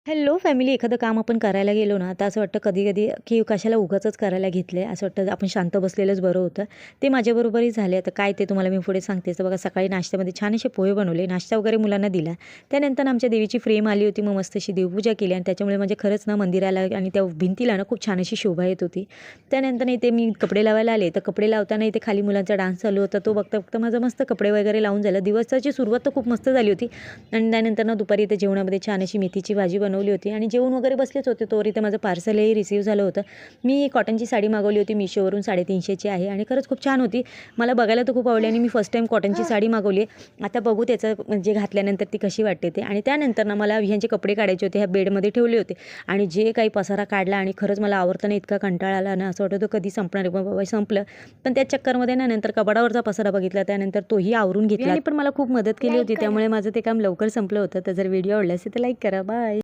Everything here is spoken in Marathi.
हॅलो फॅमिली, एखादं काम आपण करायला गेलो ना, तर असं वाटतं कधी-कधी की कशाला उगाचच करायला घेतलं आहे. असं वाटतं आपण शांत बसलेलंच बरं होतं. ते माझ्याबरोबरही झाले. आता काय ते तुम्हाला मी पुढे सांगते. तर बघा, सकाळी नाश्त्यामध्ये छान असे पोहे बनवले. नाश्ता वगैरे मुलांना दिला. त्यानंतर आमच्या देवीची फ्रेम आली होती. मग मस्त अशी देवपूजा केली आणि त्याच्यामुळे म्हणजे खरंच ना मंदिराला आणि त्या भिंतीला ना खूप छान अशी शोभा येत होती. त्यानंतर इथे मी कपडे लावायला आले. तर कपडे लावताना इथे खाली मुलांचा डान्स चालू होता. तो बघता-बघता माझं मस्त कपडे वगैरे लावून झालं. दिवसाची सुरुवात तर खूप मस्त झाली होती. आणि त्यानंतर ना दुपारी इथे जेवणामध्ये छान अशी मेथीची भाजी बनवली होती आणि जेवण वगैरे बसलेच होते. तोवर इथे माझं पार्सलही रिसीव्ह झालं होतं. मी कॉटनची साडी मागवली होती Meeshoवरून 350ची आहे आणि खरंच खूप छान होती. मला बघायला तर खूप आवडली आणि मी फर्स्ट टाईम कॉटनची साडी मागवली आहे. आता बघू त्याचं म्हणजे घातल्यानंतर ती कशी वाटते ते. आणि त्यानंतर ना मला ह्यांचे कपडे काढायचे होते. ह्या बेडमध्ये ठेवले होते आणि जे काही पसारा काढला आणि खरंच मला आवरताना इतका कंटाळा आला ना, असं वाटत होतं कधी संपणार आहे. बाबा संपलं. पण त्या चक्करमध्ये ना नंतर कपाटावरचा पसारा बघितला. त्यानंतर तोही आवरून घेतला आणि पण मला खूप मदत केली होती. त्यामुळे माझं ते काम लवकर संपलं होतं. तर जर व्हिडिओ आवडला असेल तर लाईक करा. बाय.